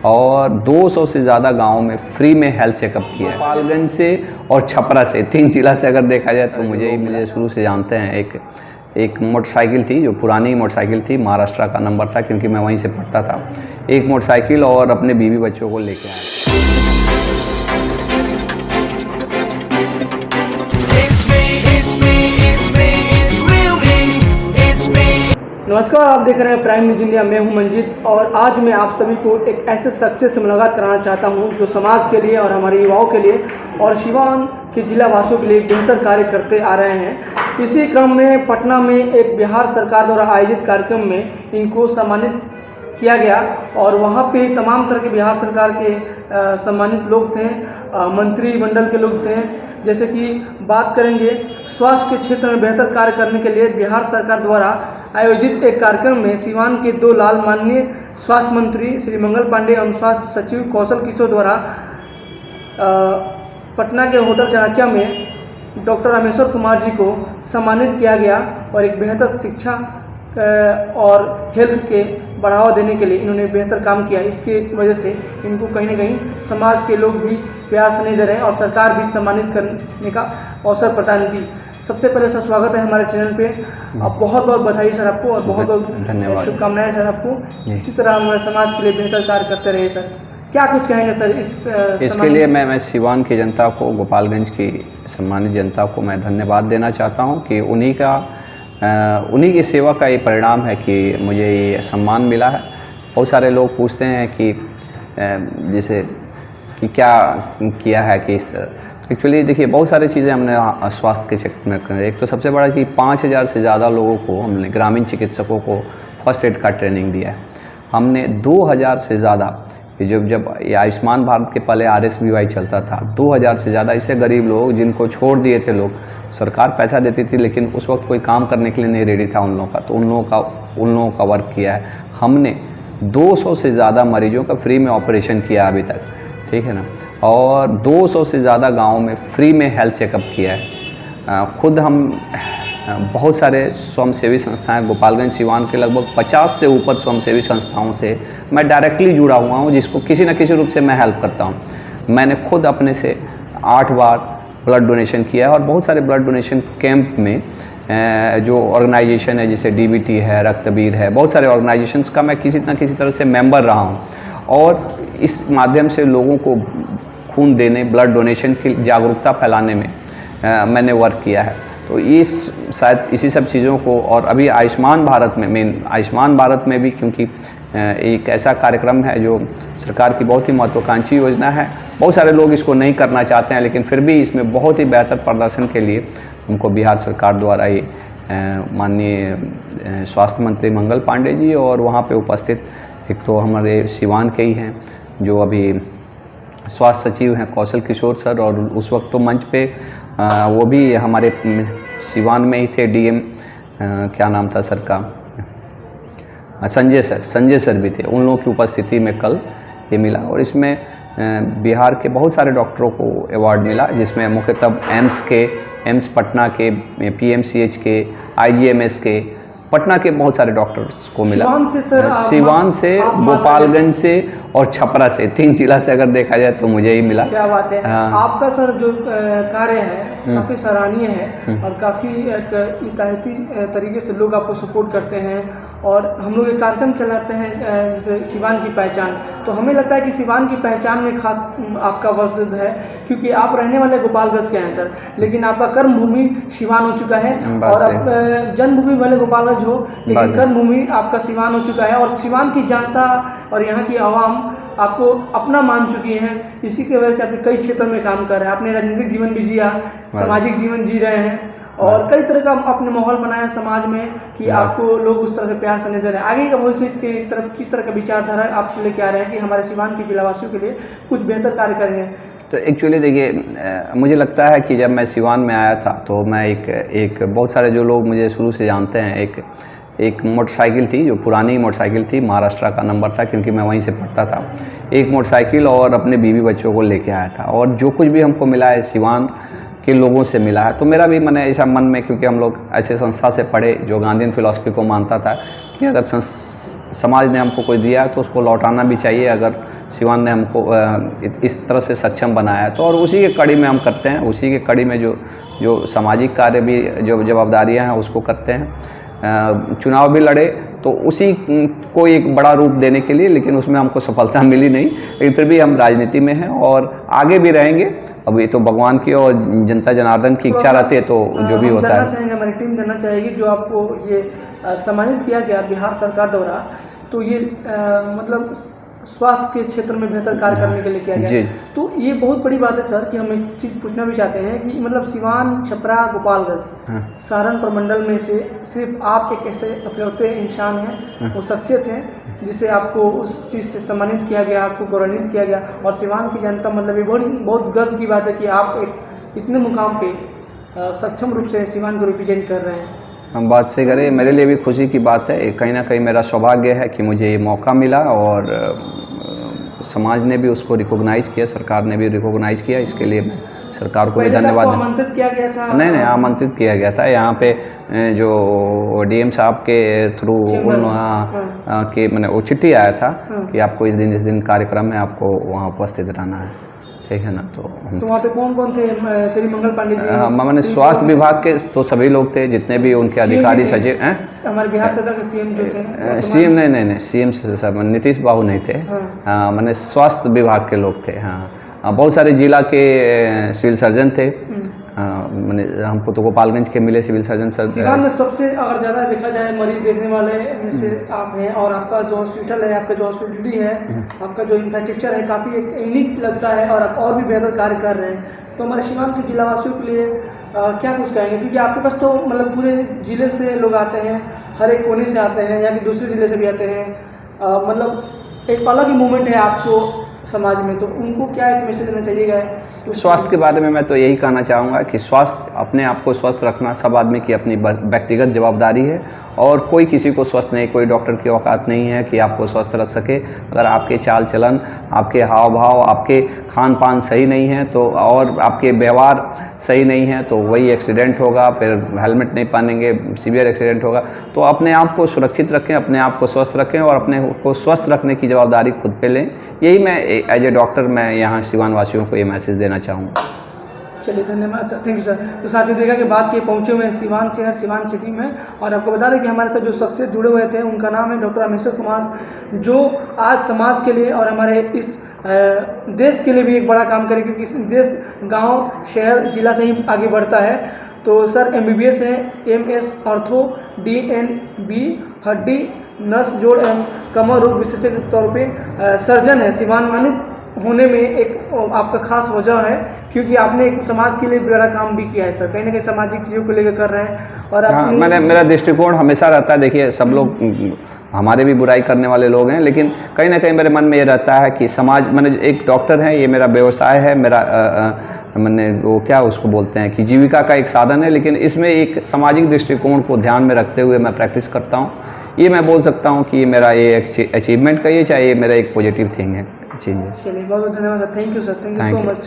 और 200 से ज़्यादा गाँव में फ्री में हेल्थ चेकअप किया है। गोपालगंज से और छपरा से 3 जिला से अगर देखा जाए तो मुझे शुरू से जानते हैं। एक मोटरसाइकिल थी जो पुरानी मोटरसाइकिल थी, महाराष्ट्र का नंबर था क्योंकि मैं वहीं से पढ़ता था। एक मोटरसाइकिल और अपने बीवी बच्चों को लेके आया। नमस्कार, आप देख रहे हैं प्राइम न्यूज इंडिया। मैं हूं मंजीत और आज मैं आप सभी को एक ऐसे शख्स से मुलाकात कराना चाहता हूं जो समाज के लिए और हमारे युवाओं के लिए और सिवान के जिला वासियों के लिए बेहतर कार्य करते आ रहे हैं। इसी क्रम में पटना में एक बिहार सरकार द्वारा आयोजित कार्यक्रम में इनको सम्मानित किया गया और वहाँ पे तमाम तरह के बिहार सरकार के सम्मानित लोग थे, मंत्रिमंडल के लोग थे। जैसे कि बात करेंगे स्वास्थ्य के क्षेत्र में बेहतर कार्य करने के लिए बिहार सरकार द्वारा आयोजित एक कार्यक्रम में सिवान के 2 लाल माननीय स्वास्थ्य मंत्री श्री मंगल पांडे एवं स्वास्थ्य सचिव कौशल किशोर द्वारा पटना के होटल चाणक्य में डॉक्टर रामेश्वर कुमार जी को सम्मानित किया गया और एक बेहतर शिक्षा और हेल्थ के बढ़ावा देने के लिए इन्होंने बेहतर काम किया। इसके वजह से इनको कहीं ना कहीं समाज के लोग भी प्यार से नहीं दे रहे हैं और सरकार भी सम्मानित करने का अवसर प्रदान की। सबसे पहले सर स्वागत है हमारे चैनल पे। अब बहुत बहुत बधाई सर आपको और बहुत बहुत धन्यवाद, शुभकामनाएं सर आपको। इसी तरह हमारे समाज के लिए बेहतर कार्य करते रहे सर। क्या कुछ कहेंगे सर इसके लिए? मैं सिवान की जनता को, गोपालगंज की सम्मानित जनता को मैं धन्यवाद देना चाहता हूँ कि उन्हीं की सेवा का ये परिणाम है कि मुझे ये सम्मान मिला है। बहुत सारे लोग पूछते हैं कि जैसे कि क्या किया है कि इस तरह। एक्चुअली देखिए, बहुत सारी चीज़ें हमने स्वास्थ्य के क्षेत्र में करें। एक तो सबसे बड़ा कि 5000 से ज़्यादा लोगों को हमने ग्रामीण चिकित्सकों को फर्स्ट एड का ट्रेनिंग दिया है। हमने 2000 से ज़्यादा, जब ये आयुष्मान भारत के पहले RSBY चलता था, 2000 से ज़्यादा ऐसे गरीब लोग जिनको छोड़ दिए थे लोग, सरकार पैसा देती थी लेकिन उस वक्त कोई काम करने के लिए नहीं रेडी था उन लोगों का, तो उन लोगों का वर्क किया है हमने। 200 से ज़्यादा मरीजों का फ्री में ऑपरेशन किया अभी तक, ठीक है ना। और 200 से ज़्यादा गाँव में फ्री में हेल्थ चेकअप किया है। खुद हम बहुत सारे स्वयंसेवी संस्थाएं, गोपालगंज सिवान के लगभग 50 से ऊपर स्वयंसेवी संस्थाओं से मैं डायरेक्टली जुड़ा हुआ हूं, जिसको किसी न किसी रूप से मैं हेल्प करता हूं। मैंने खुद अपने से 8 बार ब्लड डोनेशन किया है और बहुत सारे ब्लड डोनेशन कैंप में जो ऑर्गेनाइजेशन है जैसे DBT है, रक्तबीर है, बहुत सारे ऑर्गेनाइजेशंस का मैं किसी न किसी तरह से मेंबर रहा हूँ और इस माध्यम से लोगों को खून देने, ब्लड डोनेशन की जागरूकता फैलाने में मैंने वर्क किया है। तो शायद इसी सब चीज़ों को, और अभी आयुष्मान भारत में भी, क्योंकि एक ऐसा कार्यक्रम है जो सरकार की बहुत ही महत्वाकांक्षी योजना है। बहुत सारे लोग इसको नहीं करना चाहते हैं लेकिन फिर भी इसमें बहुत ही बेहतर प्रदर्शन के लिए उनको बिहार सरकार द्वारा ये माननीय स्वास्थ्य मंत्री मंगल पांडे जी और वहाँ पे उपस्थित एक तो हमारे सिवान के ही हैं जो अभी स्वास्थ्य सचिव हैं कौशल किशोर सर, और उस वक्त तो मंच पे वो भी हमारे सिवान में ही थे। DM क्या नाम था सर का, संजय सर भी थे। उन लोगों की उपस्थिति में कल ये मिला और इसमें बिहार के बहुत सारे डॉक्टरों को अवार्ड मिला, जिसमें मुख्यतः एम्स पटना के, PMCH के, IGMS के, पटना के बहुत सारे डॉक्टर्स को मिला। सिवान से, गोपालगंज से और छपरा से 3 जिला से अगर देखा जाए तो मुझे ही मिला। क्या बात है। आपका सर जो कार्य है काफ़ी सराहनीय है और काफ़ी इतायती तरीके से लोग आपको सपोर्ट करते हैं और हम लोग एक कार्यक्रम चलाते हैं जैसे सिवान की पहचान। तो हमें लगता है कि सिवान की पहचान में खास आपका वजूद है क्योंकि आप रहने वाले गोपालगंज के हैं सर, लेकिन आपका कर्मभूमि सिवान हो चुका है और अब जन्मभूमि वाले गोपालगंज हो लेकिन कर्मभूमि आपका सिवान हो चुका है और सिवान की जनता और यहाँ की आवाम आपको अपना मान चुकी हैं। इसी की वजह से आप कई क्षेत्रों में काम कर रहे हैं। आपने राजनीतिक जीवन भी जिया, सामाजिक जीवन जी रहे हैं और कई तरह का आपने माहौल बनाया समाज में कि आपको लोग उस तरह से प्यार से नहीं दे रहे हैं। आगे का भविष्य की तरफ किस तरह का विचारधारा आप लेके आ रहे हैं कि हमारे सिवान के जिलावासियों के लिए कुछ बेहतर कार्य करेंगे? तो एक्चुअली देखिए, मुझे लगता है कि जब मैं सिवान में आया था तो मैं एक बहुत सारे जो लोग मुझे शुरू से जानते हैं, एक मोटरसाइकिल थी जो पुरानी मोटरसाइकिल थी, महाराष्ट्र का नंबर था क्योंकि मैं वहीं से पढ़ता था। एक मोटरसाइकिल और अपने बीवी बच्चों को लेके आया था और जो कुछ भी हमको मिला है सिवान के लोगों से मिला है। तो मेरा भी मन ऐसा मन में, क्योंकि हम लोग ऐसे संस्था से पढ़े जो गांधीयन फिलॉसफी को मानता था कि अगर समाज ने हमको कोई दिया है तो उसको लौटाना भी चाहिए, अगर सिवान ने हमको इस तरह से सक्षम बनाया है। तो और उसी के कड़ी में हम करते हैं, उसी के कड़ी में जो सामाजिक कार्य भी जो जवाबदारियां हैं उसको करते हैं। चुनाव भी लड़े तो उसी को एक बड़ा रूप देने के लिए, लेकिन उसमें हमको सफलता मिली नहीं, लेकिन फिर भी हम राजनीति में हैं और आगे भी रहेंगे। अब ये तो भगवान की और जनता जनार्दन की इच्छा रहती है, तो जो भी होता है। चाहेंगे, हमारी टीम जानना चाहेगी, जो आपको ये सम्मानित किया गया बिहार सरकार द्वारा, तो ये मतलब स्वास्थ्य के क्षेत्र में बेहतर कार्य करने के लिए किया गया। जी। तो ये बहुत बड़ी बात है सर कि हम एक चीज़ पूछना भी चाहते हैं कि मतलब सिवान, छपरा, गोपालगंज, सारण प्रमंडल में से सिर्फ आप एक ऐसे इकलौते इंसान हैं, वो शख्सियत हैं जिसे आपको उस चीज़ से सम्मानित किया गया, आपको गौरवान्वित किया गया। और सिवान की जनता मतलब ये बहुत गर्व की बात है कि आप एक इतने मुकाम पे सक्षम रूप से सिवान को रिप्रेजेंट कर रहे हैं। हम बात से करें, मेरे लिए भी खुशी की बात है। कहीं ना कहीं मेरा सौभाग्य है कि मुझे ये मौका मिला और समाज ने भी उसको रिकॉग्नाइज़ किया, सरकार ने भी रिकॉग्नाइज़ किया। इसके लिए मैं सरकार को भी धन्यवाद। आमंत्रित किया गया था? नहीं, आमंत्रित किया गया था। यहाँ पे जो डीएम साहब के थ्रू के मैंने वो चिट्ठी आया था कि आपको इस दिन कार्यक्रम में आपको वहाँ उपस्थित रहना है, ठीक है ना। तो वहाँ पे कौन कौन थे? श्री मंगल पांडे जी? मैंने स्वास्थ्य विभाग के तो सभी लोग थे, जितने भी उनके अधिकारी सचिव हैं। हमारे बिहार सरकार के सीएम जो थे? सीएम नहीं, सीएम से सब नीतीश बाबू नहीं थे। हाँ, मैंने स्वास्थ्य विभाग के लोग थे। हाँ, बहुत सारे जिला के सिविल सर्जन थे। मैंने हमको तो गोपालगंज के मिले सिविल सर्जन सर। सिवान में सबसे अगर ज़्यादा देखा जाए मरीज देखने वाले में से आप हैं, और आपका जो हॉस्पिटल है, आपका जो हॉस्पिटलिटी है, आपका जो इंफ्रास्ट्रक्चर है, काफ़ी एक यूनिक लगता है और आप और भी बेहतर कार्य कर रहे हैं। तो हमारे सिवान के जिलावासियों के लिए क्या कुछ कहेंगे, क्योंकि आपके पास तो मतलब पूरे ज़िले से लोग आते हैं, हर एक कोने से आते हैं, या कि दूसरे ज़िले से भी आते हैं, मतलब एक अलग ही मूवमेंट है आपको समाज में, तो उनको क्या एक मैसेज देना चाहिएगा? स्वास्थ्य के बारे में मैं तो यही कहना चाहूँगा कि स्वास्थ्य, अपने आप को स्वस्थ रखना सब आदमी की अपनी व्यक्तिगत जवाबदारी है, और कोई किसी को स्वस्थ नहीं, कोई डॉक्टर की औकात नहीं है कि आपको स्वस्थ रख सके। अगर आपके चाल चलन, आपके हाव भाव, आपके खान पान सही नहीं है तो, और आपके व्यवहार सही नहीं है तो वही एक्सीडेंट होगा, फिर हेलमेट नहीं पहनेंगे सीवियर एक्सीडेंट होगा। तो अपने आप को सुरक्षित रखें, अपने आप को स्वस्थ रखें और अपने को स्वस्थ रखने की जवाबदारी खुद पे लें। यही मैं एज ए डॉक्टर मैं यहाँ सिवान वासियों को ये मैसेज देना चाहूँगा। चलिए, धन्यवाद, थैंक यू सर। तो साथियों, देखा कि बात के पहुँचे हुए हैं सिवान शहर, सिवान सिटी में, और आपको बता दें कि हमारे साथ जो शख्सियत जुड़े हुए थे उनका नाम है डॉक्टर अमेश्वर कुमार, जो आज समाज के लिए और हमारे इस देश के लिए भी एक बड़ा काम करें, क्योंकि देश गांव, शहर, जिला से ही आगे बढ़ता है। तो सर MBBS हैं, MS ऑर्थो, DNB हड्डी, नस, जोड़ एवं कमर रोग विशेषज्ञ के तौर पे सर्जन है। सिवान होने में एक आपका खास वजह है, क्योंकि आपने एक समाज के लिए बड़ा काम भी किया है सर, कहीं ना कहीं सामाजिक चीज़ों को लेकर कर रहे हैं। और हाँ, मेरा दृष्टिकोण हमेशा रहता है, देखिए सब लोग हमारे भी बुराई करने वाले लोग हैं, लेकिन कहीं ना कहीं मेरे मन में ये रहता है कि समाज, मैंने एक डॉक्टर है, ये मेरा व्यवसाय है, मेरा मैंने वो क्या उसको बोलते हैं कि जीविका का एक साधन है, लेकिन इसमें एक सामाजिक दृष्टिकोण को ध्यान में रखते हुए मैं प्रैक्टिस करता हूँ। ये मैं बोल सकता हूँ कि ये मेरा ये अचीवमेंट कहिए, चाहे ये मेरा एक पॉजिटिव थिंग है, चीज़ है। चलिए, बहुत बहुत धन्यवाद sir, thank you sir, thank you so much.